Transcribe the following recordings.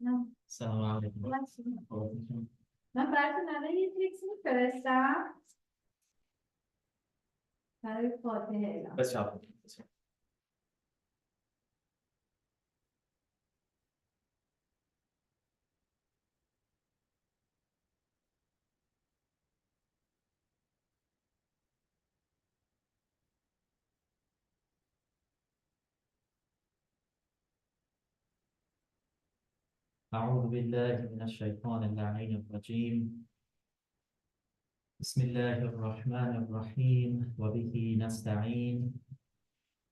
Não. Selamun Aleyküm. Na parte nada yiyeceksin. Arkadaşlar. Harry Potter. بس يعطيك. أعوذ بالله من الشيطان اللعين الرجيم. بسم الله الرحمن الرحيم وبه نستعين.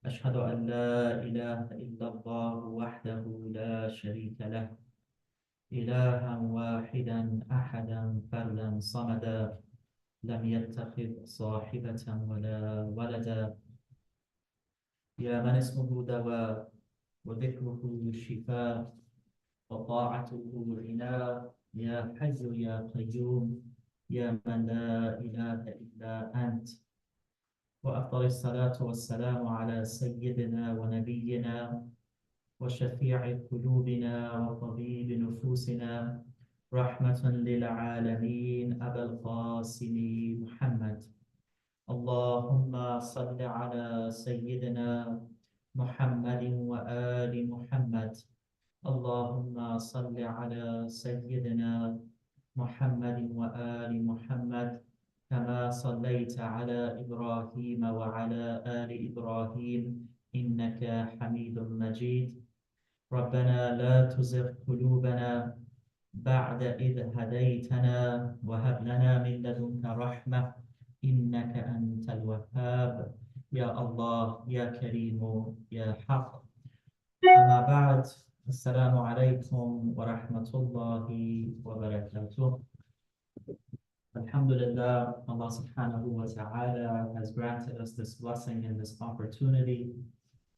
أشهد أن لا إله إلا الله وحده لا شريك له إلها واحدا أحدا فردا صمدا لم يتخذ صاحبة ولا ولدا يا من اسمه دواء وذكره شفاء وطاعته غناء يا حي يا قيوم يا من لا إله إلا أنت. وأفضل الصلاة والسلام على سيدنا ونبينا وشفيع قلوبنا وطبيب نفوسنا رحمة للعالمين أبا القاسم محمد. اللهم صل على سيدنا محمد وآل محمد. اللهم صل على سيدنا محمد وآل محمد كما صليت على إبراهيم وعلى آل إبراهيم إنك حميد مجيد. ربنا لا تزغ قلوبنا بعد إذ هديتنا وهب لنا من لدنك رحمة إنك أنت الوهاب. يا الله يا كريم يا حق. أما بعد، السلام عليكم ورحمة الله وبركاته. Alhamdulillah, Allah subhanahu wa ta'ala has granted us this blessing and this opportunity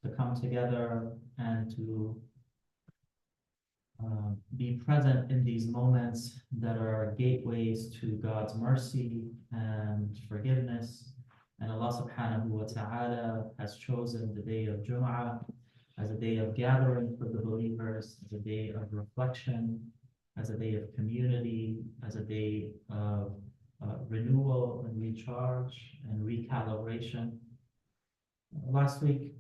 to come together and to be present in these moments that are gateways to God's mercy and forgiveness. And Allah subhanahu wa ta'ala has chosen the day of Jum'ah as a day of gathering for the believers, as a day of reflection, as a day of community, as a day of renewal and recharge and recalibration. Last week,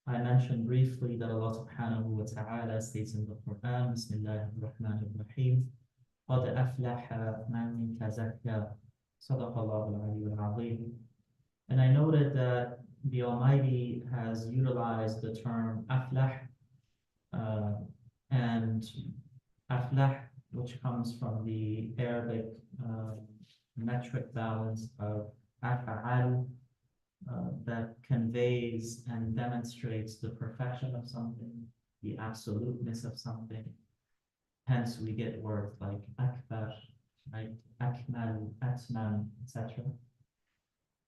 I mentioned briefly that Allah subhanahu wa ta'ala states in the Quran, Bismillah ar-Rahman ar-Rahim, قَدْ أَفْلَحَ مَنْ تَزَكَّى صَدَقَ اللَّهُ الْعَلِيُّ الْعَظِيمُ. And I noted that the Almighty has utilized the term aflah, and aflah, which comes from the Arabic metric balance of af'al, that conveys and demonstrates the perfection of something, the absoluteness of something. Hence, we get words like akbar, right? Akmal, atman, etc.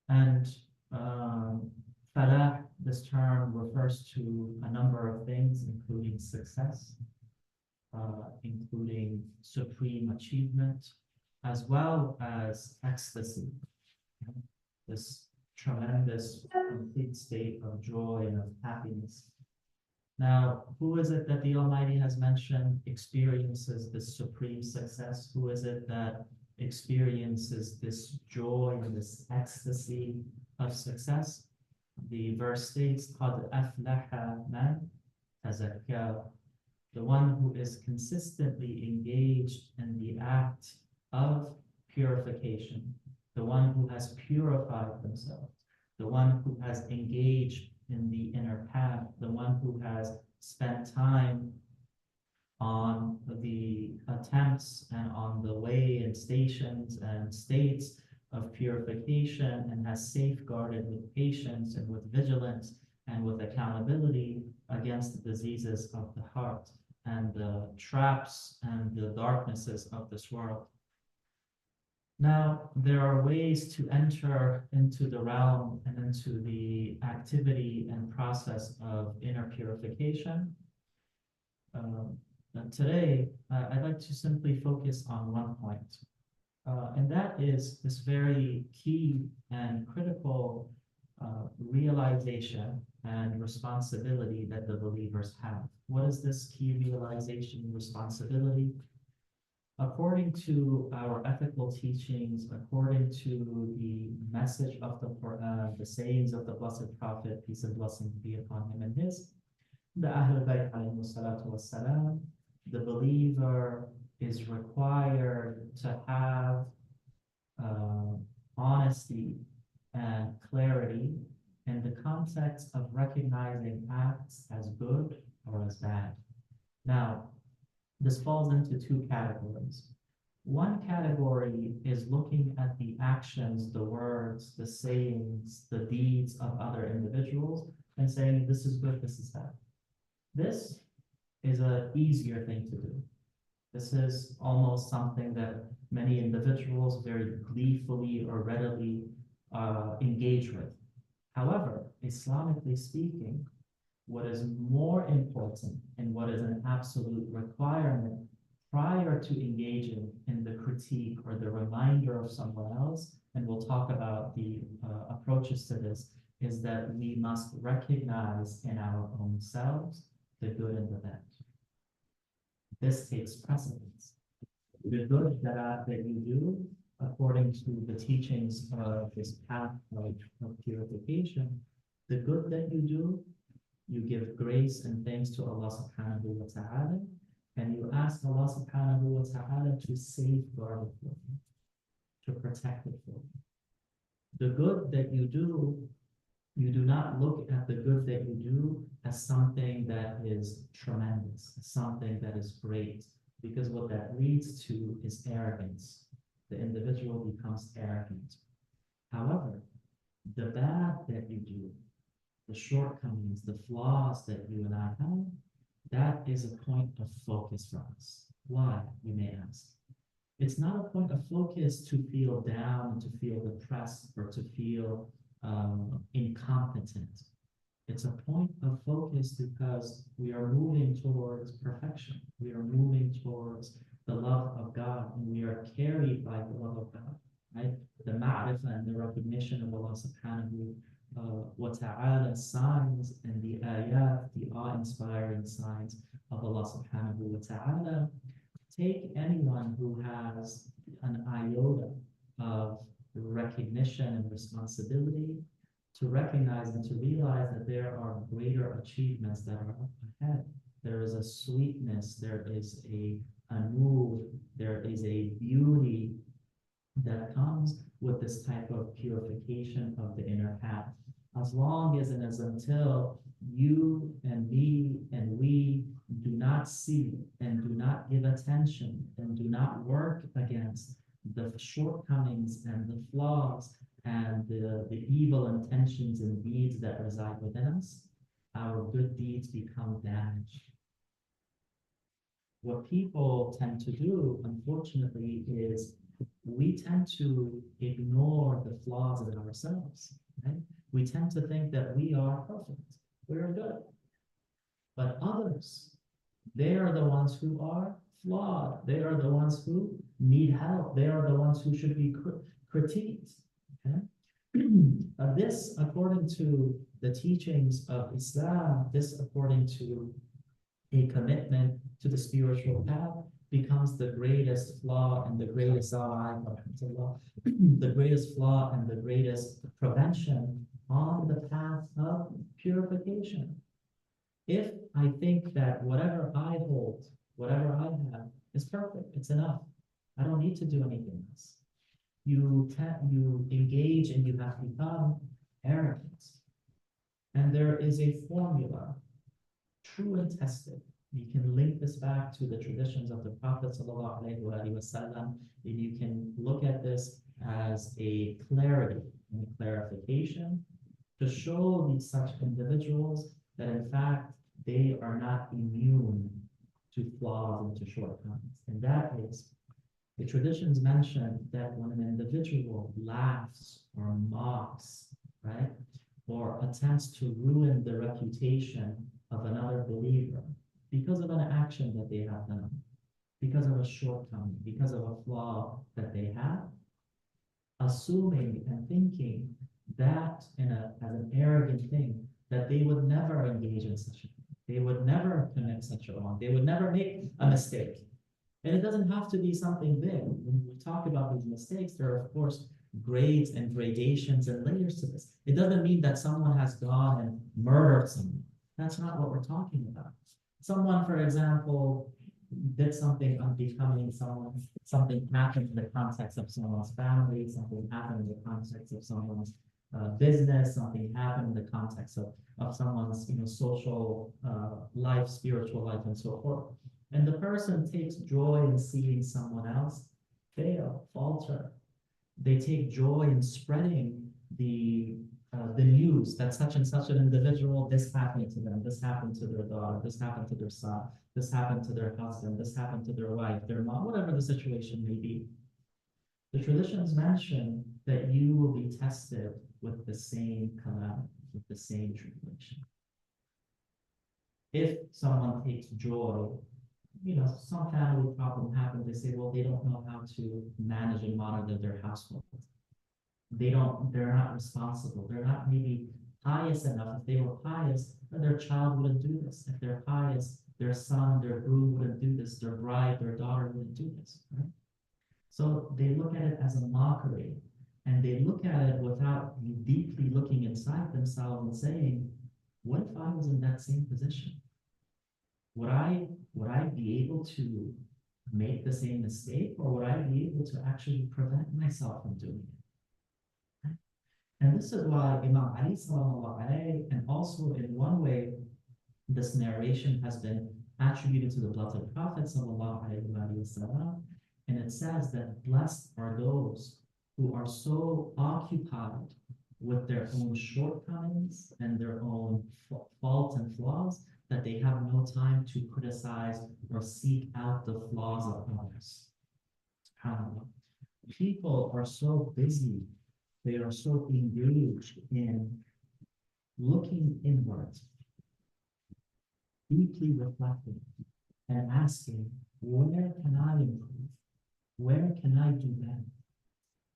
And falah, this term refers to a number of things, including success, including supreme achievement, as well as ecstasy, this tremendous, complete state of joy and of happiness. Now, who is it that the Almighty has mentioned experiences this supreme success? Who is it that experiences this joy and this ecstasy of success? The verse states, قَدْ أَفْلَحَ مَنْ تَزَكَّى, the one who is consistently engaged in the act of purification, the one who has purified themselves, the one who has engaged in the inner path, the one who has spent time on the attempts and on the way and stations and states of purification, and has safeguarded with patience and with vigilance and with accountability against the diseases of the heart and the traps and the darknesses of this world. Now, there are ways to enter into the realm and into the activity and process of inner purification. Today, I'd like to simply focus on one point, and that is this very key and critical realization and responsibility that the believers have. What is this key realization and responsibility? According to our ethical teachings, according to the message of the Quran, the sayings of the Blessed Prophet, peace and blessings be upon him and his, the Ahlul Bayt alayhi salatu wassalam, the believer is required to have honesty and clarity in the context of recognizing acts as good or as bad. Now, this falls into two categories. One category is looking at the actions, the words, the sayings, the deeds of other individuals and saying, this is good, this is bad. This is an easier thing to do. This is almost something that many individuals very gleefully or readily engage with. However, Islamically speaking, what is more important and what is an absolute requirement prior to engaging in the critique or the reminder of someone else, and we'll talk about the approaches to this, is that we must recognize in our own selves the good and the bad. This takes precedence. The good that you do, according to the teachings of this path of purification, the good that you do, you give grace and thanks to Allah subhanahu wa ta'ala, and you ask Allah subhanahu wa ta'ala to safeguard it for you, to protect it for you. The good that you do not look at the good that you do as something that is tremendous, something that is great, because what that leads to is arrogance. The individual becomes arrogant. However, the bad that you do, the shortcomings, the flaws that you and I have, that is a point of focus for us. Why, you may ask? It's not a point of focus to feel down, to feel depressed, or to feel incompetent. It's a point of focus because we are moving towards perfection. We are moving towards the love of God, and we are carried by the love of God, right? The ma'rifah and the recognition of Allah subhanahu wa ta'ala signs and the ayat, the awe-inspiring signs of Allah subhanahu wa ta'ala. Take anyone who has an iota of recognition and responsibility to recognize and to realize that there are greater achievements that are up ahead. There is a sweetness, there is a nur, there is a beauty that comes with this type of purification of the inner path. As long as and as until you and me and we do not see and do not give attention and do not work against the shortcomings and the flaws and the evil intentions and deeds that reside within us, our good deeds become damaged. What people tend to do, unfortunately, is we tend to ignore the flaws in ourselves. Right? We tend to think that we are perfect, we're good. But others, they are the ones who are flawed. They are the ones who need help. They are the ones who should be critiqued. Okay? This, according to the teachings of Islam, this, according to a commitment to the spiritual path, becomes the greatest flaw and the greatest the greatest flaw and the greatest prevention on the path of purification. If I think that whatever I hold, whatever I have is perfect, it's enough. I don't need to do anything else. You engage and you have become arrogant. And there is a formula, true and tested. You can link this back to the traditions of the Prophet ﷺ, and you can look at this as a clarity and a clarification to show these such individuals that in fact they are not immune to flaws and to shortcomings. And that is, the traditions mention that when an individual laughs or mocks, right, or attempts to ruin the reputation of another believer because of an action that they have done, because of a shortcoming, because of a flaw that they have, assuming and thinking that as an arrogant thing, that they would never engage in such a thing. They would never commit such a wrong. They would never make a mistake. And it doesn't have to be something big. When we talk about these mistakes, there are, of course, grades and gradations and layers to this. It doesn't mean that someone has gone and murdered someone. That's not what we're talking about. Someone, for example, did something unbecoming, something happened in the context of someone's family, something happened in the context of someone's business, something happened in the context of someone's social life, spiritual life, and so forth. And the person takes joy in seeing someone else fail, falter. They take joy in spreading the news that such and such an individual, this happened to them, this happened to their daughter, this happened to their son, this happened to their husband, this happened to their wife, their mom, whatever the situation may be. The traditions mention that you will be tested with the same calamity, with the same tribulation. If someone takes joy, some family problem happened, they say, well, they don't know how to manage and monitor their household. They're not responsible. They're not maybe pious enough. If they were pious, their child wouldn't do this. If they're pious, their son, their groom wouldn't do this. Their bride, their daughter wouldn't do this. Right? So they look at it as a mockery, and they look at it without deeply looking inside themselves and saying, what if I was in that same position? Would I be able to make the same mistake, or would I be able to actually prevent myself from doing it? And this is why Imam Ali sallallahu alayhi, and also in one way, this narration has been attributed to the beloved Prophet sallallahu alayhi wasallam, and it says that blessed are those who are so occupied with their own shortcomings and their own faults and flaws that they have no time to criticize or seek out the flaws of others. SubhanAllah. People are so busy, they are so engaged in looking inward, deeply reflecting, and asking, where can I improve? Where can I do better?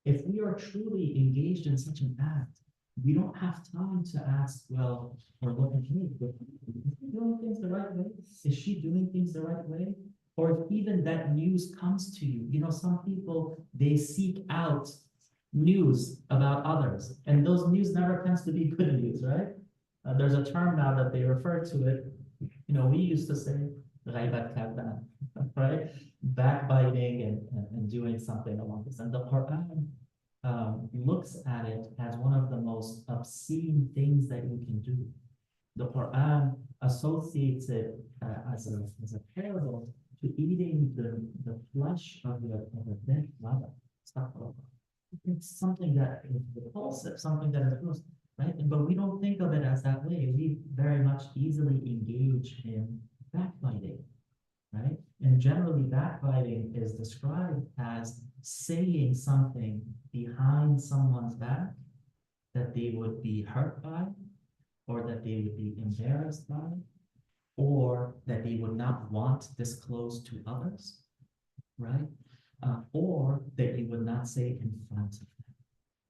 If we are truly engaged in such an act, we don't have time to ask, well, or look at me, is he doing things the right way? Is she doing things the right way? Or if even that news comes to you, some people, they seek out news about others, and those news never tends to be good news, right? There's a term now that they refer to it. We used to say, "Ghaibat kadhan," right? Backbiting and doing something along this. And the Quran looks at it as one of the most obscene things that you can do. The Quran associates it as a parallel to eating the flesh of a dead brother. It's something that is repulsive, something that is gross, right? But we don't think of it as that way. We very much easily engage in backbiting, right? And generally, backbiting is described as saying something behind someone's back that they would be hurt by, or that they would be embarrassed by, or that they would not want disclosed to others, right? Or that you would not say in front of them.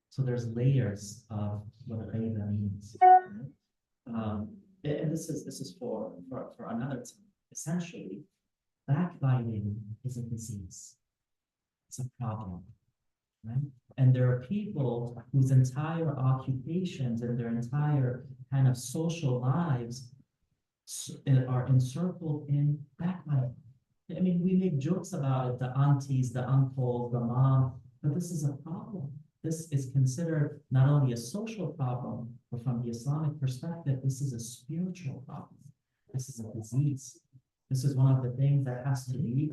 So there's layers of what ghaiba means. And this is for another time. Essentially, backbiting is a disease. It's a problem, right? And there are people whose entire occupations and their entire kind of social lives are encircled in backbiting. I mean, we make jokes about it, the aunties, the uncles, the mom, but this is a problem. This is considered not only a social problem, but from the Islamic perspective, this is a spiritual problem. This is a disease. This is one of the things that has to be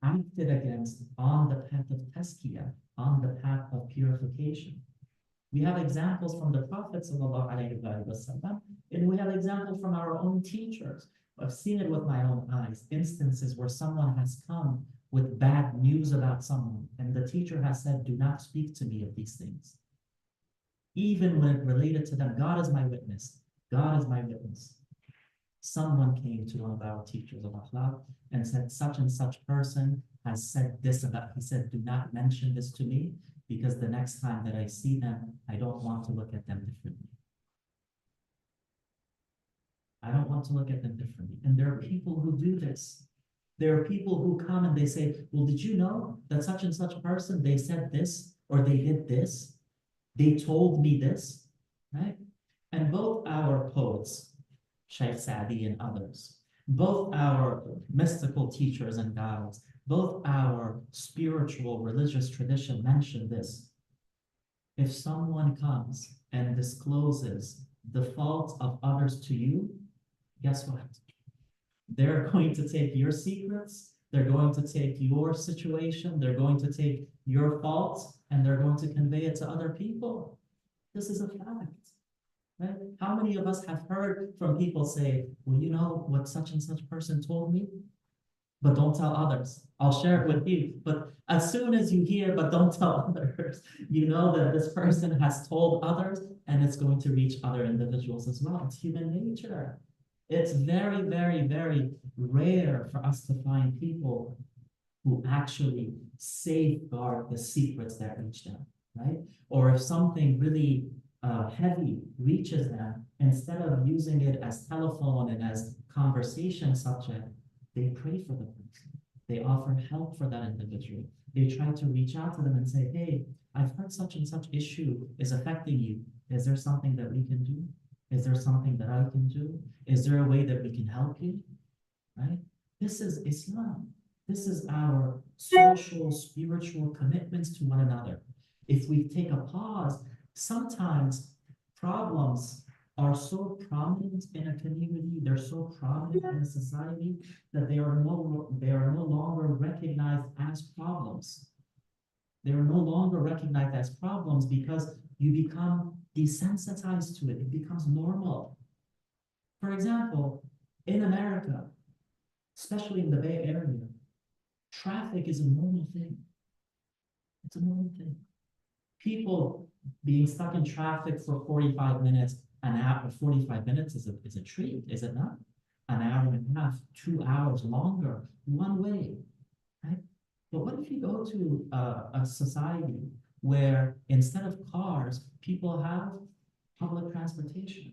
acted against on the path of tazkiyah, on the path of purification. We have examples from the Prophet ﷺ, and we have examples from our own teachers. I've seen it with my own eyes, instances where someone has come with bad news about someone, and the teacher has said, do not speak to me of these things. Even when it related to them, God is my witness. God is my witness. Someone came to one of our teachers of akhlaq and said, such and such person has said this about, he said, do not mention this to me, because the next time that I see them, I don't want to look at them differently. I don't want to look at them differently. And there are people who do this. There are people who come and they say, well, did you know that such and such person, they said this or they did this? They told me this, right? And both our poets, Shaykh Sa'di and others, both our mystical teachers and guides, both our spiritual religious tradition mention this. If someone comes and discloses the fault of others to you, guess what? They're going to take your secrets, they're going to take your situation, they're going to take your faults, and they're going to convey it to other people. This is a fact, right? How many of us have heard from people say, well, you know what such and such person told me? But don't tell others. I'll share it with you. But as soon as you hear, but don't tell others, you know that this person has told others and it's going to reach other individuals as well. It's human nature. It's very, very, very rare for us to find people who actually safeguard the secrets that reach them, right? Or if something really heavy reaches them, instead of using it as telephone and as conversation subject, they pray for the person. They offer help for that individual. They try to reach out to them and say, hey, I've heard such and such issue is affecting you. Is there something that we can do? Is there something that I can do? Is there a way that we can help you? Right? This is Islam. This is our social, spiritual commitments to one another. If we take a pause, sometimes problems are so prominent in a community, they're so prominent in a society that they are no longer recognized as problems. They are no longer recognized as problems because you become desensitized to it. It becomes normal. For example, in America, especially in the Bay Area, traffic is a normal thing. It's a normal thing. People being stuck in traffic for 45 minutes, an hour, 45 minutes is a treat, is it not? An hour and a half, 2 hours longer, one way, right? But what if you go to a society where instead of cars, people have public transportation?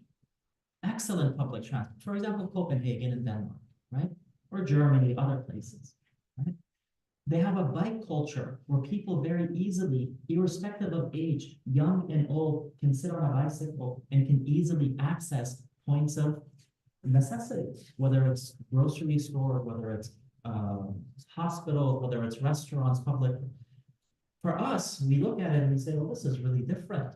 Excellent public transport. For example, Copenhagen in Denmark, right? Or Germany, other places, right? They have a bike culture where people very easily, irrespective of age, young and old, can sit on a bicycle and can easily access points of necessity, whether it's grocery store, whether it's hospitals, whether it's restaurants, public. For us, we look at it and we say, well, this is really different.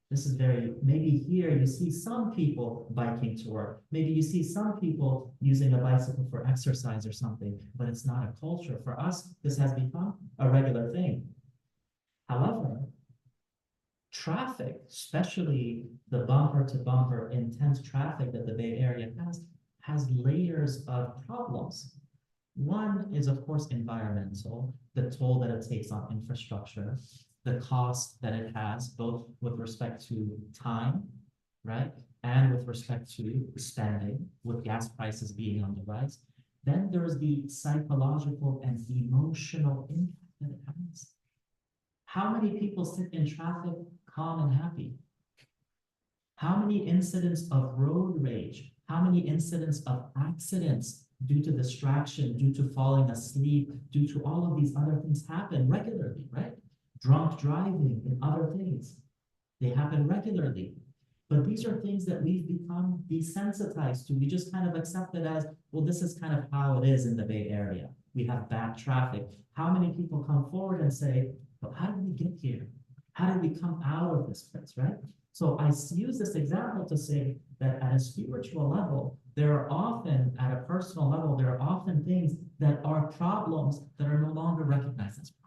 This is very, maybe here you see some people biking to work. Maybe you see some people using a bicycle for exercise or something, but it's not a culture. For us, this has become a regular thing. However, traffic, especially the bumper to bumper intense traffic that the Bay Area has layers of problems. One is, of course, environmental, the toll that it takes on infrastructure, the cost that it has, both with respect to time, right? And with respect to spending, with gas prices being on the rise. Then there's the psychological and emotional impact that it has. How many people sit in traffic calm and happy? How many incidents of road rage? How many incidents of accidents due to distraction, due to falling asleep, due to all of these other things happen regularly, right? Drunk driving and other things. They happen regularly. But these are things that we've become desensitized to. We just kind of accept it as, well, this is kind of how it is in the Bay Area. We have bad traffic. How many people come forward and say, but how did we get here? How did we come out of this place, right? So I use this example to say that at a spiritual level, there are often, at a personal level, there are often things that are problems that are no longer recognized as problems.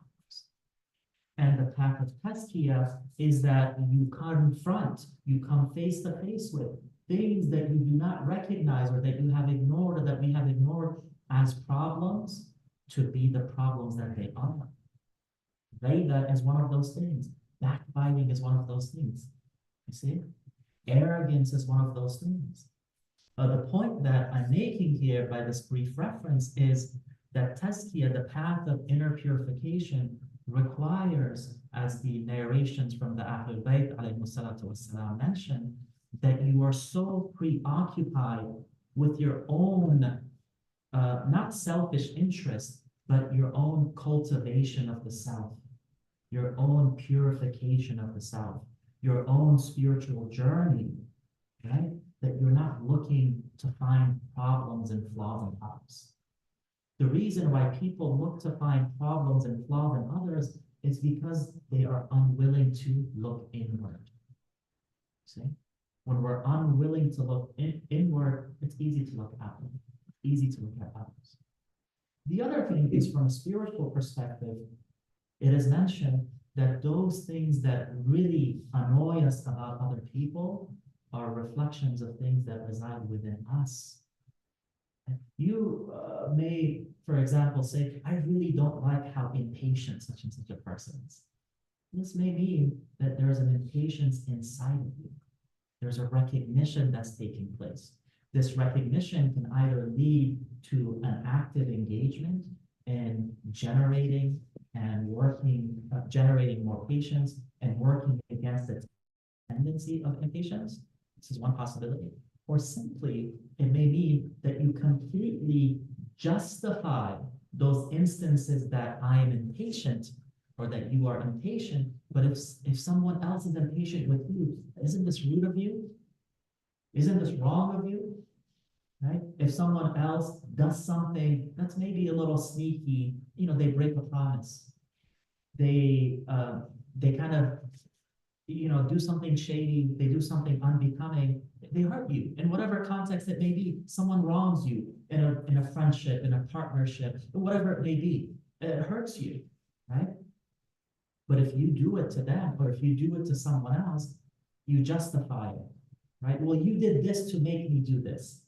And the path of Tazkiyah is that you confront, you come face to face with things that you do not recognize or that you have ignored or that we have ignored as problems to be the problems that they are. Ghaiba is one of those things. Backbiting is one of those things. You see? Arrogance is one of those things. The point that I'm making here by this brief reference is that Tazkiyah, the path of inner purification, requires, as the narrations from the Ahlul Bayt alayhi salatu wassalam mention, that you are so preoccupied with your own, not selfish interest, but your own cultivation of the self, your own purification of the self, your own spiritual journey, right? That you're not looking to find problems and flaws in others. The reason why people look to find problems and flaws in others is because they are unwilling to look inward. See? When we're unwilling to look inward, it's easy to look outward. It's easy to look at others. The other thing is, from a spiritual perspective, it is mentioned that those things that really annoy us about other people are reflections of things that reside within us. You may, for example, say, I really don't like how impatient such and such a person is. This may mean that there's an impatience inside of you. There's a recognition that's taking place. This recognition can either lead to an active engagement in generating and working, generating more patience and working against the tendency of impatience. This is one possibility. Or simply, it may mean that you completely justify those instances that I am impatient or that you are impatient, but if someone else is impatient with you, isn't this rude of you? Isn't this wrong of you? Right? If someone else does something that's maybe a little sneaky, they break a promise. They kind of, do something shady, they do something unbecoming, they hurt you in whatever context it may be. Someone wrongs you in a friendship, in a partnership, whatever it may be, it hurts you, right? But if you do it to them, or if you do it to someone else, you justify it, right? Well, you did this to make me do this.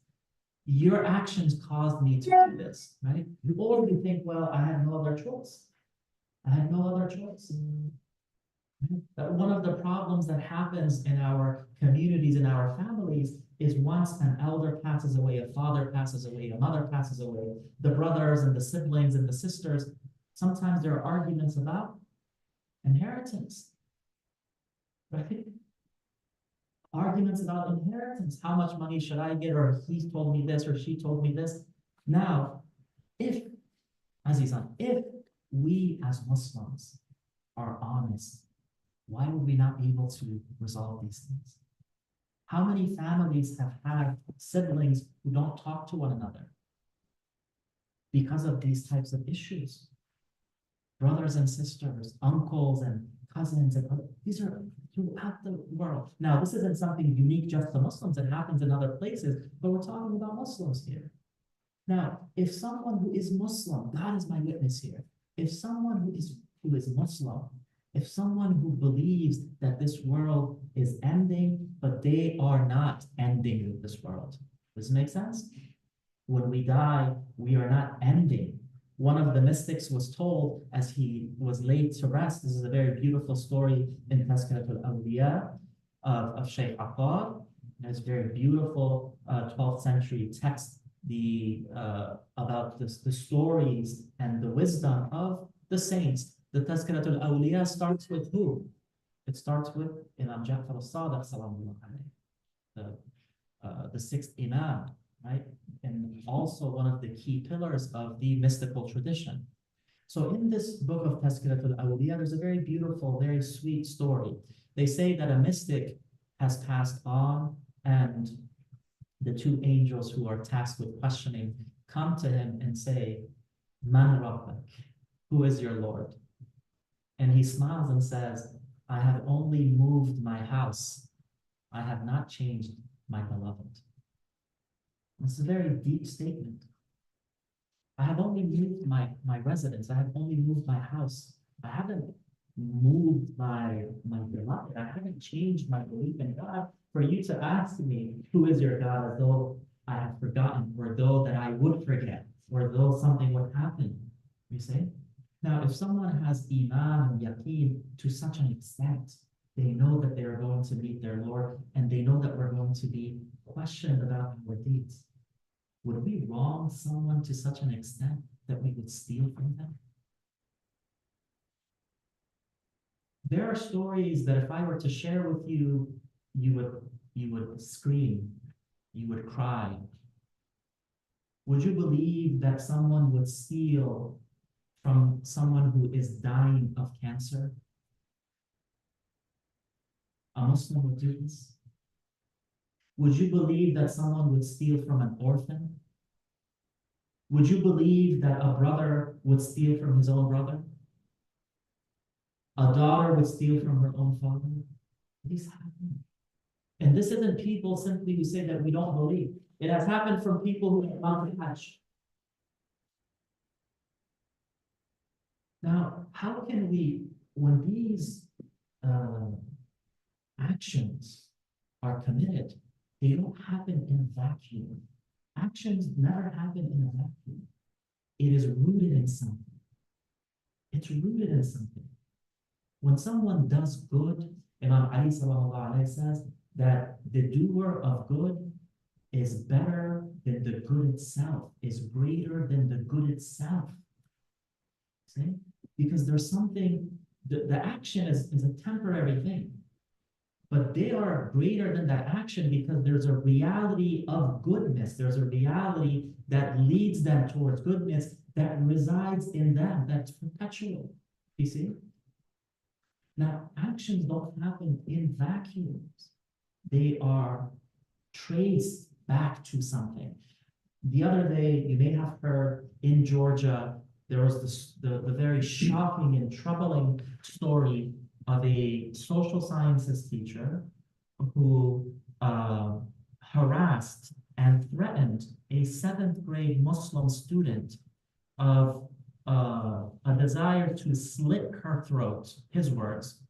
Your actions caused me to do this, right? Or you think, well, I had no other choice. I had no other choice. One of the problems that happens in our communities, in our families, is once an elder passes away, a father passes away, a mother passes away, the brothers and the siblings and the sisters, sometimes there are arguments about inheritance, right? Arguments about inheritance. How much money should I get? Or he told me this, or she told me this. Now, if we as Muslims are honest, why would we not be able to resolve these things? How many families have had siblings who don't talk to one another because of these types of issues? Brothers and sisters, uncles and cousins, and these are throughout the world. Now, this isn't something unique just to Muslims. It happens in other places, but we're talking about Muslims here. Now, if someone who is Muslim, God is my witness here, if someone who is Muslim, if someone who believes that this world is ending, but they are not ending with this world. Does it make sense? When we die, we are not ending. One of the mystics was told as he was laid to rest, this is a very beautiful story in Tazkiratul Awliya of Shaykh Aqar. It's a very beautiful 12th century text about the stories and the wisdom of the saints. The Tazkiratul Awliya starts with who? It starts with Imam Ja'far al-Sadiq, salamullah alayhi, the sixth Imam, right? And also one of the key pillars of the mystical tradition. So in this book of Tazkiratul Awliya, there's a very beautiful, very sweet story. They say that a mystic has passed on, and the two angels who are tasked with questioning come to him and say, Man Rabbak, who is your Lord? And he smiles and says, I have only moved my house. I have not changed my beloved. It's a very deep statement. I have only moved my residence. I have only moved my house. I haven't moved my beloved. I haven't changed my belief in God. For you to ask me, who is your God, as though I have forgotten, or though that I would forget, or though something would happen, you see? Now, if someone has iman and yaqeen to such an extent, they know that they are going to meet their Lord, and they know that we're going to be questioned about our deeds. Would we wrong someone to such an extent that we would steal from them? There are stories that if I were to share with you, you would scream, you would cry, Would you believe that someone would steal from someone who is dying of cancer? A Muslim would do this? Would you believe that someone would steal from an orphan? Would you believe that a brother would steal from his own brother? A daughter would steal from her own father? These happen. And this isn't people simply who say that we don't believe. It has happened from people who have gone to Hajj. Now, how can we, when these actions are committed, they don't happen in a vacuum. Actions never happen in a vacuum. It is rooted in something. It's rooted in something. When someone does good, Imam Ali sallallahu alayhi says that the doer of good is better than the good itself, is greater than the good itself. See? Because there's something, the action is a temporary thing, but they are greater than that action because there's a reality of goodness. There's a reality that leads them towards goodness that resides in them, that's perpetual. You see? Now, actions don't happen in vacuums. They are traced back to something. The other day, you may have heard in Georgia, there was the very shocking and troubling story of a social sciences teacher who harassed and threatened a 7th grade Muslim student of a desire to slit her throat, his words,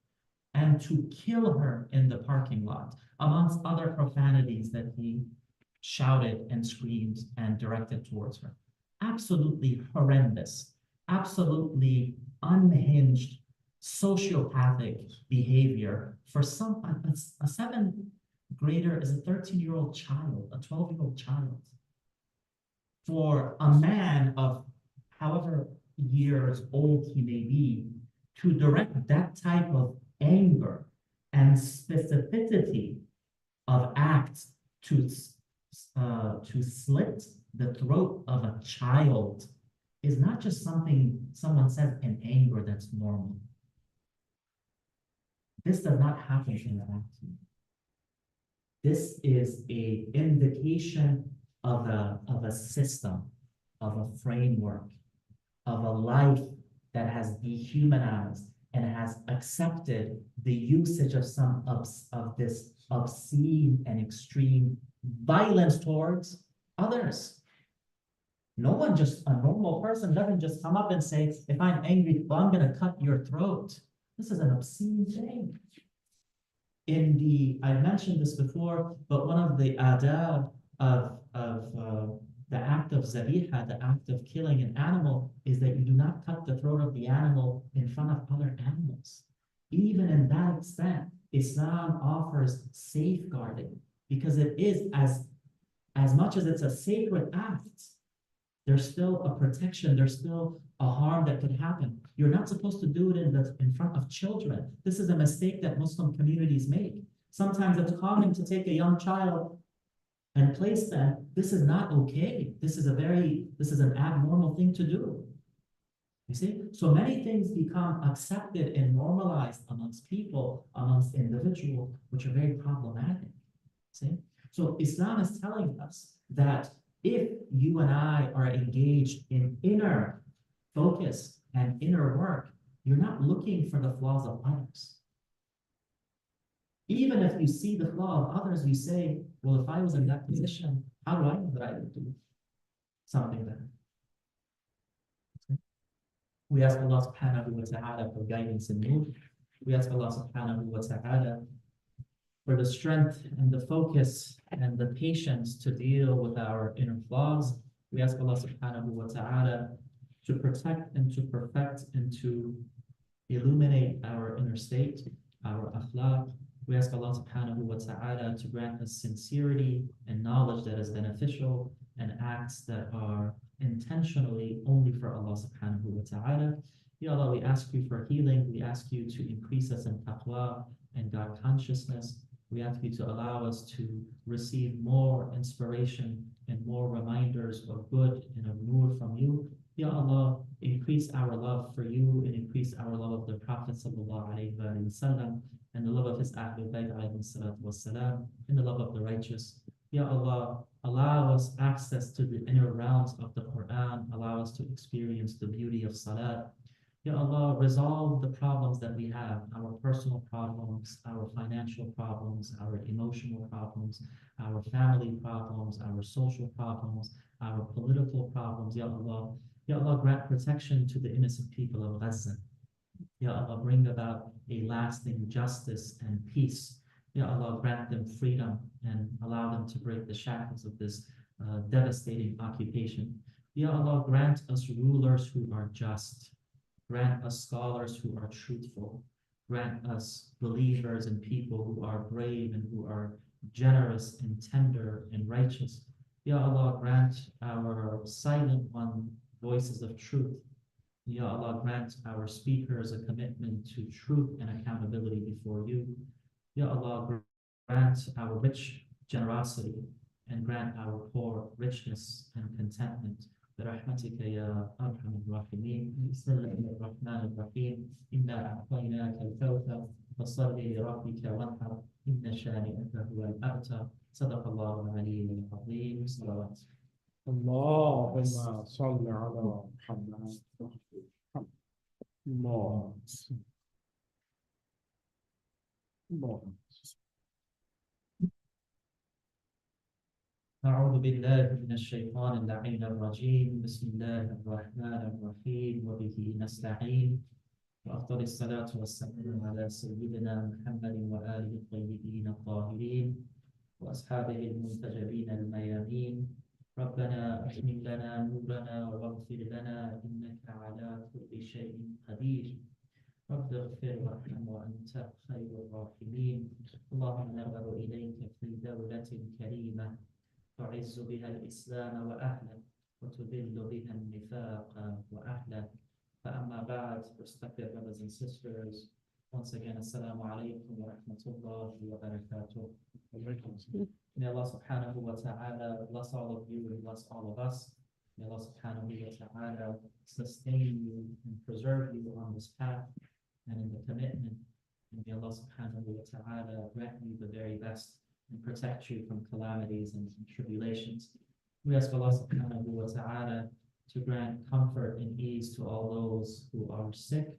and to kill her in the parking lot, amongst other profanities that he shouted and screamed and directed towards her. Absolutely horrendous, absolutely unhinged, sociopathic behavior for a 7th grader is a 13-year-old child, a 12-year-old child. For a man of however years old he may be, to direct that type of anger and specificity of acts to slit the throat of a child is not just something someone says in anger that's normal. This does not happen in a vacuum. This is an indication of a system, of a framework, of a life that has dehumanized and has accepted the usage of some of this obscene and extreme violence towards others. No one, just a normal person, doesn't just come up and say, if I'm angry, well, I'm going to cut your throat. This is an obscene thing. I've mentioned this before, but one of the adab of the act of zabiha, the act of killing an animal, is that you do not cut the throat of the animal in front of other animals. Even in that extent, Islam offers safeguarding, because it is, as much as it's a sacred act, there's still a protection, there's still a harm that could happen. You're not supposed to do it in front of children. This is a mistake that Muslim communities make. Sometimes it's common to take a young child and place them. This is not okay. This is an abnormal thing to do. You see? So many things become accepted and normalized amongst people, amongst individuals, which are very problematic. See? So Islam is telling us that if you and I are engaged in inner focus and inner work, you're not looking for the flaws of others. Even if you see the flaw of others, you say, well, if I was in that position, how do I know that I would do something better? Okay. We ask Allah subhanahu wa ta'ala for guidance and mood. We ask Allah subhanahu wa ta'ala for the strength and the focus and the patience to deal with our inner flaws. We ask Allah subhanahu wa ta'ala to protect and to perfect and to illuminate our inner state, our akhlaq. We ask Allah subhanahu wa ta'ala to grant us sincerity and knowledge that is beneficial and acts that are intentionally only for Allah subhanahu wa ta'ala. Ya Allah, we ask you for healing. We ask you to increase us in taqwa and God consciousness. We ask you to allow us to receive more inspiration and more reminders of good and of nur from you. Ya Allah, increase our love for you and increase our love of the Prophet sallallahu alaihi wasallam and the love of his Ahlul Bayt alayhi salatu wassalam and the love of the righteous. Ya Allah, allow us access to the inner realms of the Quran. Allow us to experience the beauty of Salat. Ya Allah, resolve the problems that we have, our personal problems, our financial problems, our emotional problems, our family problems, our social problems, our political problems. Ya Allah, Ya Allah, grant protection to the innocent people of Gaza. Ya Allah, bring about a lasting justice and peace. Ya Allah, grant them freedom and allow them to break the shackles of this devastating occupation. Ya Allah, grant us rulers who are just. Grant us scholars who are truthful. Grant us believers and people who are brave and who are generous and tender and righteous. Ya Allah, grant our silent one voices of truth. Ya Allah, grant our speakers a commitment to truth and accountability before you. Ya Allah, grant our rich generosity and grant our poor richness and contentment. برحمتك يا أرحم الراحمين. بسم الله الرحمن الرحيم. إنا أعطيناك الكوثر فصل لربك وانحر إن شانئك هو الأبتر. صدق الله العلي العظيم. صلوات. اللهم صل على محمد. الله الله. أعوذ بالله من الشيطان اللعين الرجيم. بسم الله الرحمن الرحيم وبه نستعين وأفضل الصلاة والسلام على سيدنا محمد وآله الطيبين الطاهرين وأصحابه المنتجبين الميامين. ربنا أتمم لنا نورنا واغفر لنا إنك على كل شيء قدير. رب اغفر وارحم وأنت خير الراحمين. اللهم نظر إليك في دولة كريمة تعز بها الإسلام وأهله وتذل بها النفاق وأهله. فأما بعد, respected brothers and sisters, once again, Assalamu alaikum wa rahmatullahi wa barakatuh. May Allah subhanahu wa ta'ala bless all of you and bless all of us. May Allah subhanahu wa ta'ala sustain you and preserve you on this path and in the commitment. And may Allah subhanahu wa ta'ala grant you the very best and protect you from calamities and tribulations. We ask Allah subhanahu wa ta'ala to grant comfort and ease to all those who are sick.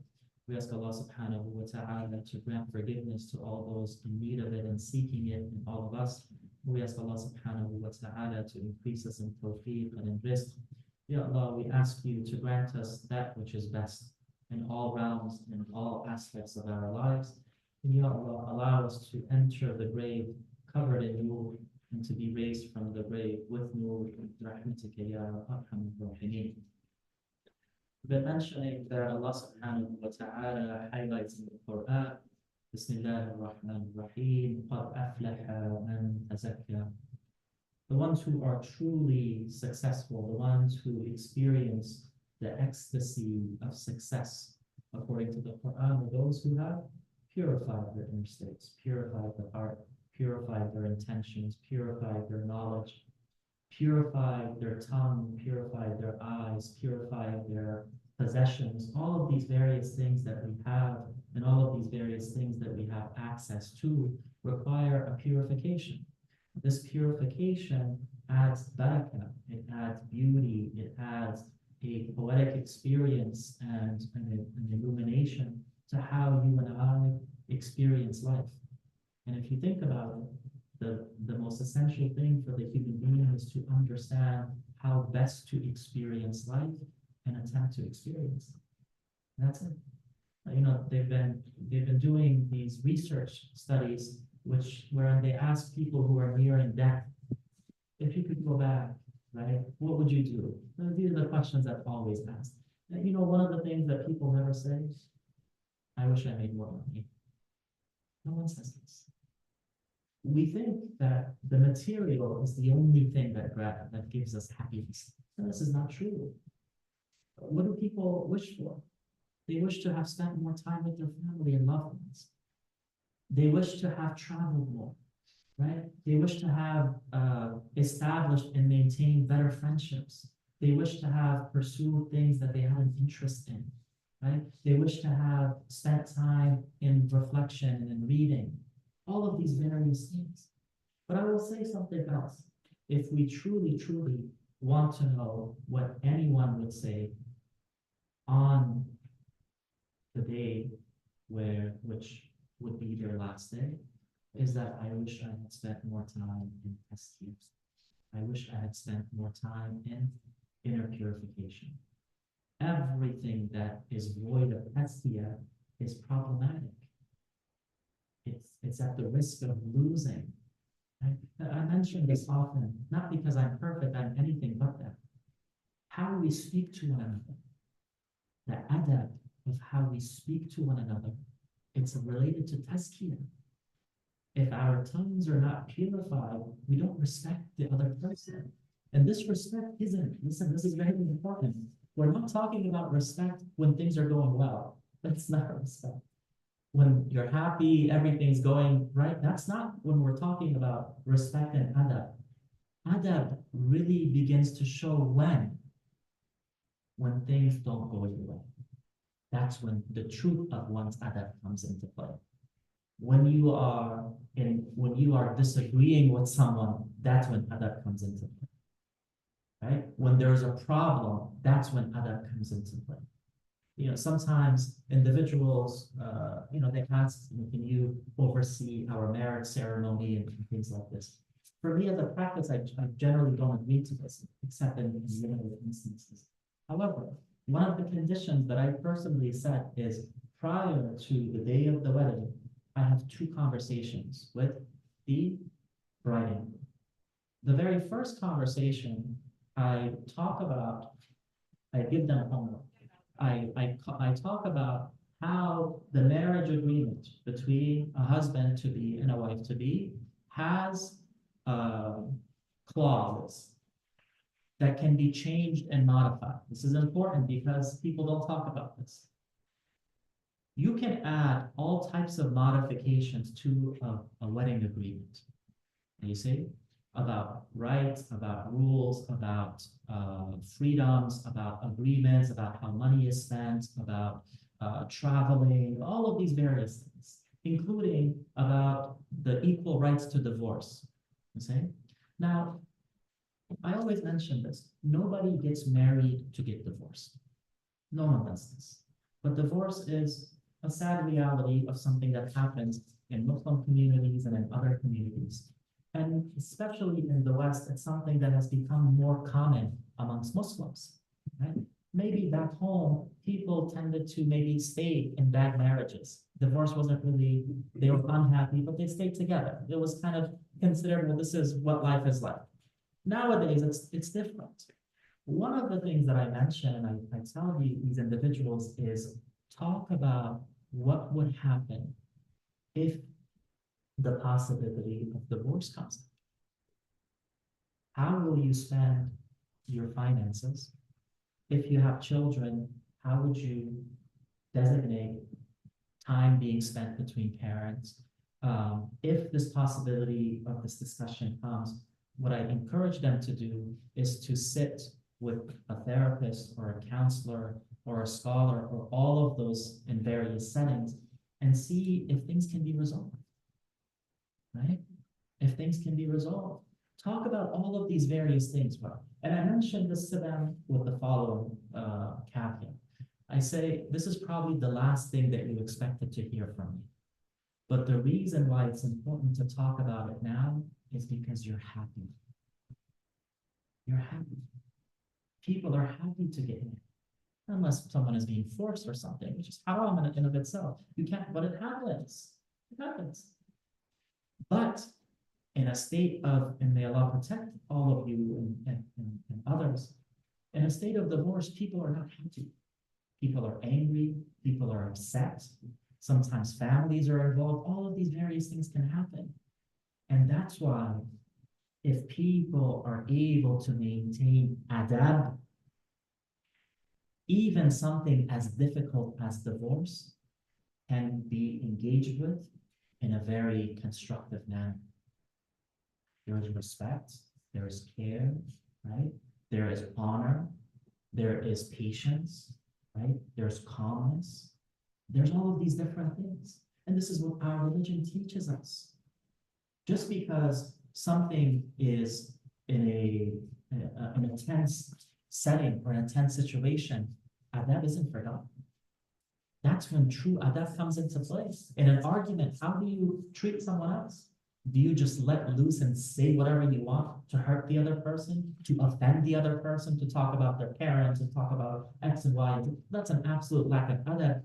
We ask Allah subhanahu wa ta'ala to grant forgiveness to all those in need of it and seeking it in all of us. We ask Allah subhanahu wa ta'ala to increase us in tawfiq and in rizq. Ya Allah, we ask you to grant us that which is best in all realms and all aspects of our lives. And Ya Allah, allow us to enter the grave covered in nur and to be raised from the grave with nur. Rahmatika ya arhamar rahimin. We've been mentioning that Allah subhanahu wa ta'ala highlights in the Quran, Bismillah ar-Rahman ar-Rahim, قَدْ أَفْلَحَ مَنْ تَزَكَّى. The ones who are truly successful, the ones who experience the ecstasy of success, according to the Quran, are those who have purified their inner states, purified their heart, purified their intentions, purified their knowledge, purified their tongue, purified their eyes, purified their possessions. All of these various things that we have and all of these various things that we have access to require a purification. This purification adds barakah, it adds beauty, it adds a poetic experience and an illumination to how you and I experience life. And if you think about it, the most essential thing for the human being is to understand how best to experience life and attempt to experience it. That's it. You know, they've been doing these research studies where they ask people who are nearing death, if you could go back, right, what would you do? And these are the questions that always asked. And you know, one of the things that people never say, I wish I made more money. No one says this. We think that the material is the only thing that gives us happiness. And this is not true. What do people wish for? They wish to have spent more time with their family and loved ones. They wish to have traveled more. right? They wish to have established and maintain better friendships. They wish to have pursued things that they have an interest in, right? They wish to have spent time in reflection and reading, all of these various things. But I will say something else. If we truly, truly want to know what anyone would say on the day which would be their last day, is that I wish I had spent more time in test. I wish I had spent more time in inner purification. Everything that is void of testia is problematic. It's at the risk of losing. I mention this often, not because I'm perfect, I'm anything but that. How we speak to one another, the adab of how we speak to one another, it's related to tazkiyah. If our tongues are not purified, we don't respect the other person. And this respect isn't, listen, this is very important. We're not talking about respect when things are going well. That's not respect. When you're happy, everything's going right, that's not when we're talking about respect and adab. Adab really begins to show when things don't go your way. That's when the truth of one's adab comes into play. When you are disagreeing with someone, that's when adab comes into play. Right? When there's a problem, that's when adab comes into play. You know, sometimes individuals, they ask, can you oversee our marriage ceremony and things like this? For me, as a practice, I generally don't agree to this, except in limited instances. However, one of the conditions that I personally set is prior to the day of the wedding, I have 2 conversations with the bride and groom. The very first conversation, I give them homework. I talk about how the marriage agreement between a husband to be and a wife to be has clauses that can be changed and modified. This is important because people don't talk about this. You can add all types of modifications to a wedding agreement. You see, about rights, about rules, about freedoms, about agreements, about how money is spent, about traveling, all of these various things, including about the equal rights to divorce. You see? Now, I always mention this. Nobody gets married to get divorced. No one does this. But divorce is a sad reality of something that happens in Muslim communities and in other communities. And especially in the West, it's something that has become more common amongst Muslims, right? Maybe back home, people tended to maybe stay in bad marriages. Divorce wasn't really, they were unhappy, but they stayed together. It was kind of considered, well, this is what life is like. Nowadays, it's different. One of the things that I mention, and I tell these individuals, is talk about what would happen if the possibility of divorce comes. How will you spend your finances? If you have children, how would you designate time being spent between parents? If this possibility of this discussion comes, what I encourage them to do is to sit with a therapist or a counselor or a scholar or all of those in various settings and see if things can be resolved, right? If things can be resolved. Talk about all of these various things. And I mentioned this to them with the following caveat. I say, this is probably the last thing that you expected to hear from me. But the reason why it's important to talk about it now is because you're happy. You're happy. People are happy to get married. Unless someone is being forced or something, which is haram in and of itself. You can't, but it happens. It happens. But in a state of, and may Allah protect all of you and others, in a state of divorce, people are not happy. People are angry, people are upset. Sometimes families are involved. All of these various things can happen. And that's why if people are able to maintain adab, even something as difficult as divorce can be engaged with in a very constructive manner. there is respect, there is care, right? There is honor, there is patience, right? There's calmness. There's all of these different things. And this is what our religion teaches us. Just because something is in a tense setting or in a tense situation, adab isn't forgotten. That's when true adab comes into place. In an argument, how do you treat someone else? Do you just let loose and say whatever you want to hurt the other person, to offend the other person, to talk about their parents, to talk about X and Y? That's an absolute lack of adab.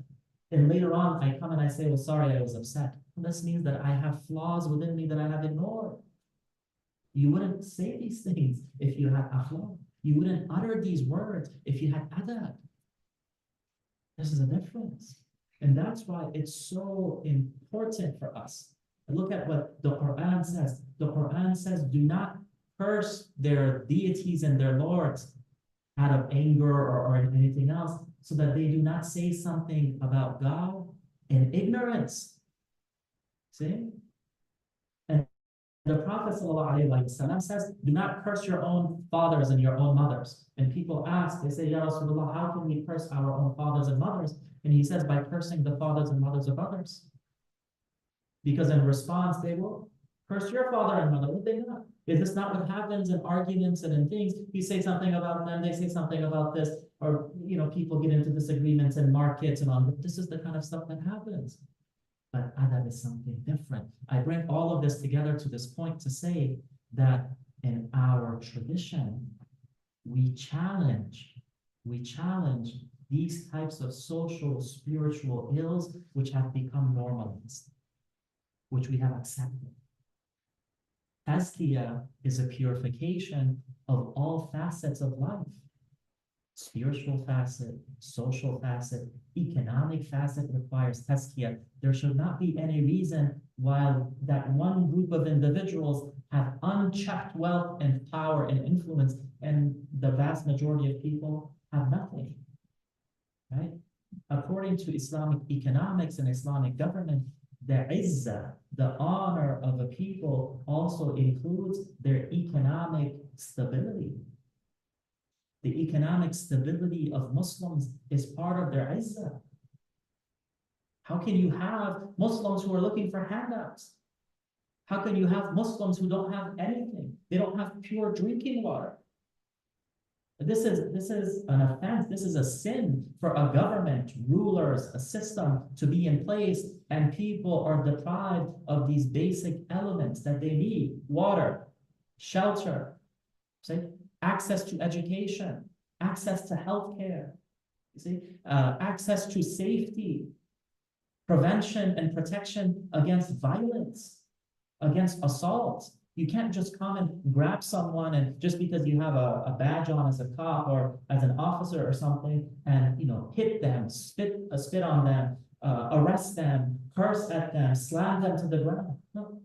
And later on, I come and I say, well, sorry, I was upset. Well, this means that I have flaws within me that I have ignored. You wouldn't say these things if you had akhlaq. You wouldn't utter these words if you had adab. This is a difference. And that's why it's so important for us. And look at what the Quran says. The Quran says, do not curse their deities and their lords out of anger or anything else, so that they do not say something about God in ignorance. See? And the Prophet ﷺ says, do not curse your own fathers and your own mothers. And people ask, they say, Ya Rasulullah, how can we curse our own fathers and mothers? And he says, by cursing the fathers and mothers of others. Because in response, they will curse your father and mother. Would they not? Is this not what happens in arguments and in things? You say something about them, they say something about this, or people get into disagreements in markets and on. This is the kind of stuff that happens. But adab is something different. I bring all of this together to this point to say that in our tradition, we challenge these types of social, spiritual ills which have become normalized, which we have accepted. Tazkiyah is a purification of all facets of life. Spiritual facet, social facet, economic facet requires tazkiyah. There should not be any reason why that one group of individuals have unchecked wealth and power and influence, and the vast majority of people have nothing, right? According to Islamic economics and Islamic government, the izzah, the honor of a people also includes their economic stability. The economic stability of Muslims is part of their izzah. How can you have Muslims who are looking for handouts? How can you have Muslims who don't have anything? They don't have pure drinking water. This is an offense. This is a sin for a government, rulers, a system to be in place, and people are deprived of these basic elements that they need: water, shelter, access to education, access to healthcare, access to safety, prevention and protection against violence, against assault. You can't just come and grab someone, and just because you have a badge on as a cop or as an officer or something, and hit them, spit on them, arrest them, curse at them, slam them to the ground. No,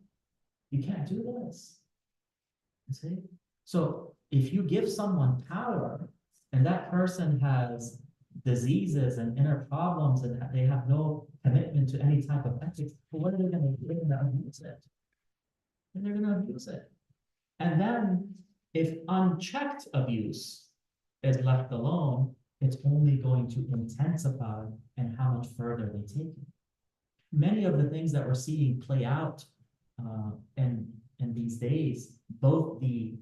you can't do this. You see? So if you give someone power and that person has diseases and inner problems and they have no commitment to any type of ethics, well, what are they going to do? They're going to abuse it. And they're going to abuse it. And then if unchecked abuse is left alone, it's only going to intensify and how much further they take it. Many of the things that we're seeing play out in these days, both the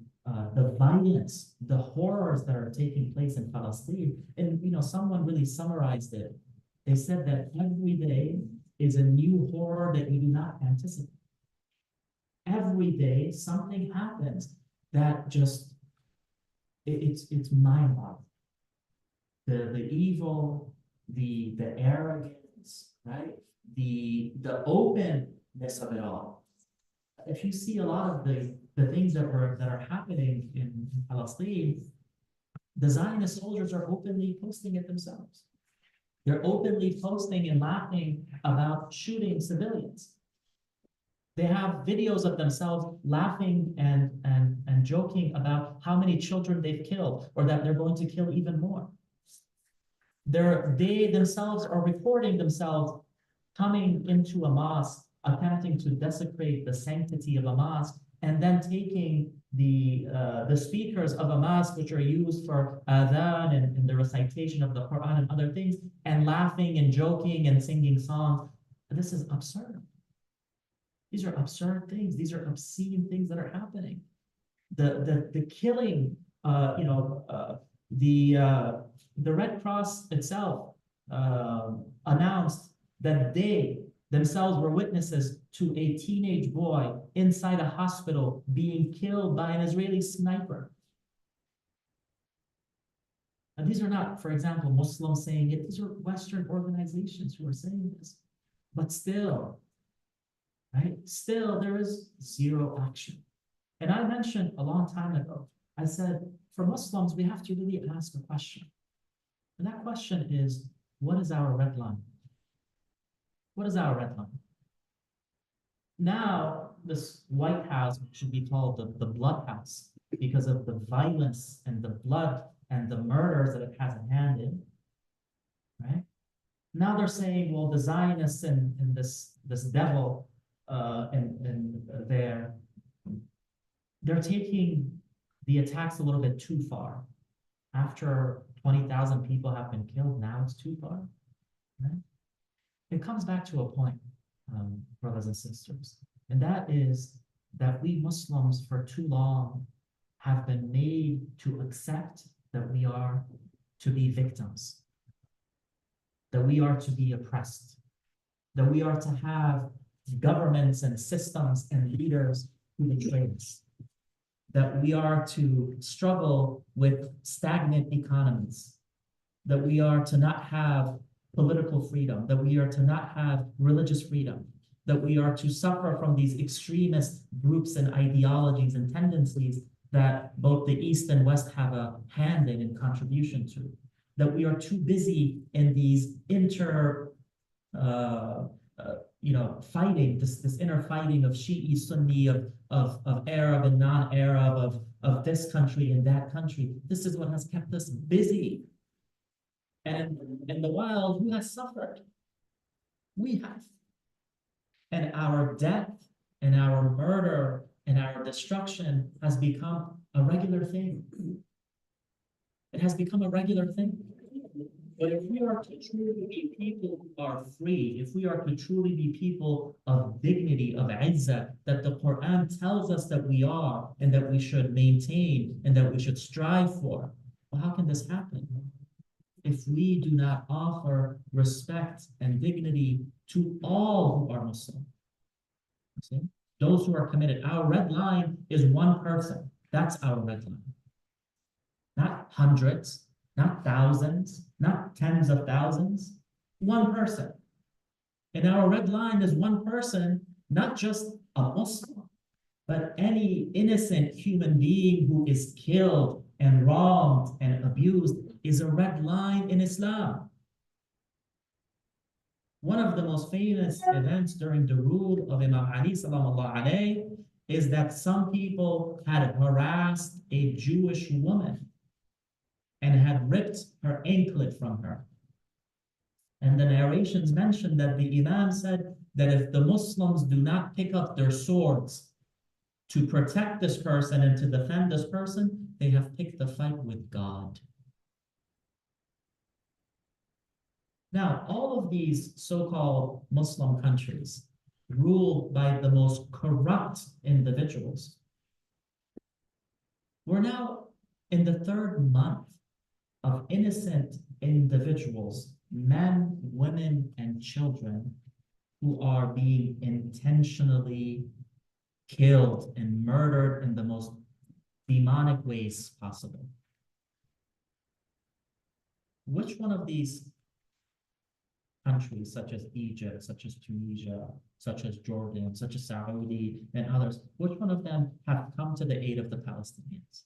violence, the horrors that are taking place in Palestine, and someone really summarized it. They said that every day is a new horror that we do not anticipate. Every day something happens that just it's mind-boggling. The evil, the arrogance, right? The openness of it all. If you see a lot of the things that are happening in Palestine, the Zionist soldiers are openly posting it themselves. They're openly posting and laughing about shooting civilians. They have videos of themselves laughing and joking about how many children they've killed, or that they're going to kill even more. They themselves are recording themselves coming into a mosque, attempting to desecrate the sanctity of a mosque, and then taking the speakers of a mosque, which are used for adhan and the recitation of the Quran and other things, and laughing and joking and singing songs. This is absurd. These are absurd things. These are obscene things that are happening. The killing, the Red Cross itself announced that they themselves were witnesses to a teenage boy inside a hospital being killed by an Israeli sniper. And these are not, for example, Muslims saying it. These are Western organizations who are saying this. But still, right? Still, there is zero action. And I mentioned a long time ago, I said, for Muslims, we have to really ask a question. And that question is, what is our red line? What is our red line? Now, this White House should be called the Blood House because of the violence and the blood and the murders that it has a hand in, right? Now they're saying, well, the Zionists and this devil and they're taking the attacks a little bit too far. After 20,000 people have been killed, now it's too far. Right? It comes back to a point, brothers and sisters, and that is that we Muslims for too long have been made to accept that we are to be victims, that we are to be oppressed, that we are to have governments and systems and leaders who betray us, that we are to struggle with stagnant economies, that we are to not have political freedom, that we are to not have religious freedom, that we are to suffer from these extremist groups and ideologies and tendencies that both the East and West have a hand in and contribution to, that we are too busy in these fighting, this inner fighting of Shi'i, Sunni, of Arab and non-Arab, of this country and that country. This is what has kept us busy. And in the wild, who has suffered? We have. And our death and our murder and our destruction has become a regular thing. It has become a regular thing. But if we are to truly be people who are free, if we are to truly be people of dignity, of izzah, that the Quran tells us that we are, and that we should maintain, and that we should strive for, well, how can this happen? If we do not offer respect and dignity to all who are Muslim. See? Those who are committed. Our red line is one person. That's our red line. Not hundreds, not thousands, not tens of thousands. One person. And our red line is one person, not just a Muslim, but any innocent human being who is killed and wronged and abused is a red line in Islam. One of the most famous events during the rule of Imam Ali sallallahu alayhi is that some people had harassed a Jewish woman and had ripped her anklet from her. And the narrations mention that the Imam said that if the Muslims do not pick up their swords to protect this person and to defend this person, they have picked the fight with God. Now, all of these so-called Muslim countries ruled by the most corrupt individuals, we're now in the third month of innocent individuals, men, women, and children, who are being intentionally killed and murdered in the most demonic ways possible. Which one of these countries, such as Egypt, such as Tunisia, such as Jordan, such as Saudi, and others, which one of them have come to the aid of the Palestinians?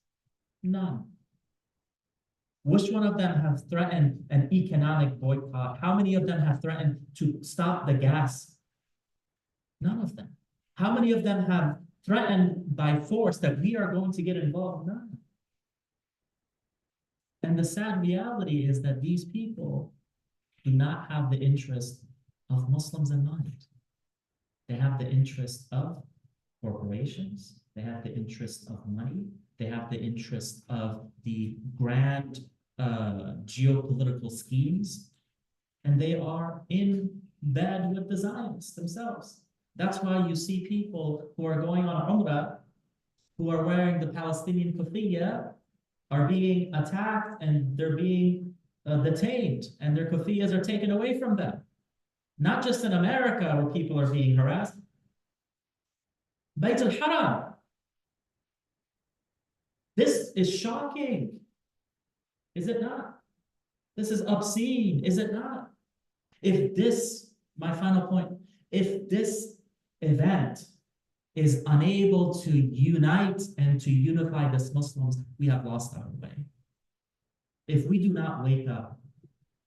None. Which one of them have threatened an economic boycott? How many of them have threatened to stop the gas? None of them. How many of them have threatened by force that we are going to get involved? None. And the sad reality is that these people do not have the interest of Muslims in mind. They have the interest of corporations. They have the interest of money. They have the interest of the grand geopolitical schemes. And they are in bed with the Zionists themselves. That's why you see people who are going on Umrah, who are wearing the Palestinian kufiya, are being attacked and they're being detained, and their kufiyas are taken away from them. Not just in America where people are being harassed. Bayt al-Haram. This is shocking. Is it not? This is obscene, is it not? If this, my final point, if this event is unable to unite and to unify the Muslims, we have lost our way. If we do not wake up,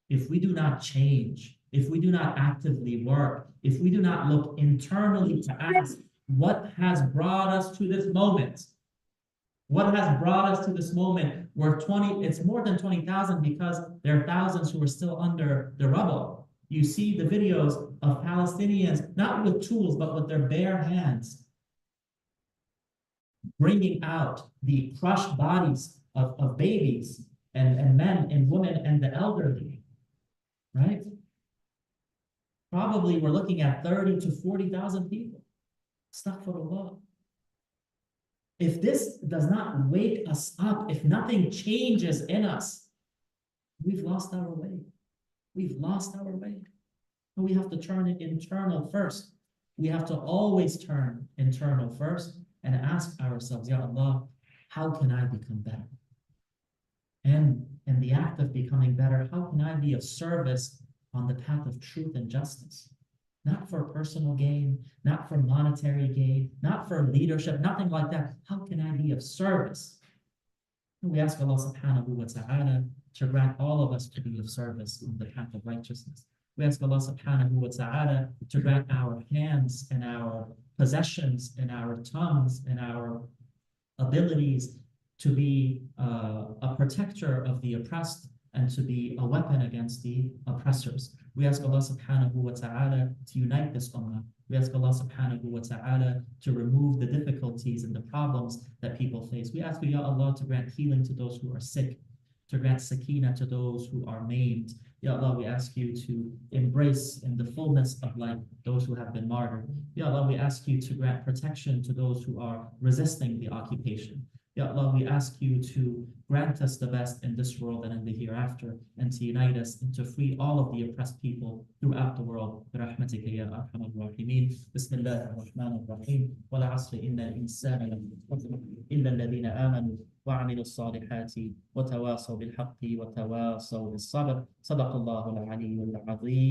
if we do not change, if we do not actively work, if we do not look internally to ask what has brought us to this moment, what has brought us to this moment where it's more than 20,000 because there are thousands who are still under the rubble. You see the videos of Palestinians, not with tools, but with their bare hands, bringing out the crushed bodies of babies and men and women and the elderly, right? Probably we're looking at 30 to 40,000 people. Astaghfirullah. If this does not wake us up, if nothing changes in us, we've lost our way. We've lost our way. And we have to turn it internal first. We have to always turn internal first and ask ourselves, Ya Allah, how can I become better? And in the act of becoming better, how can I be of service on the path of truth and justice? Not for personal gain, not for monetary gain, not for leadership, nothing like that. How can I be of service? And we ask Allah subhanahu wa ta'ala to grant all of us to be of service on the path of righteousness. We ask Allah subhanahu wa ta'ala to grant our hands and our possessions and our tongues and our abilities to be a protector of the oppressed and to be a weapon against the oppressors. We ask Allah subhanahu wa ta'ala to unite this ummah. We ask Allah subhanahu wa ta'ala to remove the difficulties and the problems that people face. We ask you, Ya Allah, to grant healing to those who are sick, to grant sakina to those who are maimed. Ya Allah, we ask you to embrace in the fullness of life those who have been martyred. Ya Allah, we ask you to grant protection to those who are resisting the occupation. Ya Allah, we ask you to grant us the best in this world and in the hereafter, and to unite us and to free all of the oppressed people throughout the world. برحمتك يا أرحم الراحمين. بسم الله الرحمن الرحيم. والعصر إن الإنسان لفي خسر إلا الذين آمنوا وعملوا الصالحات وتواصوا بالحق وتواصوا بالصبر. صدق الله العلي العظيم.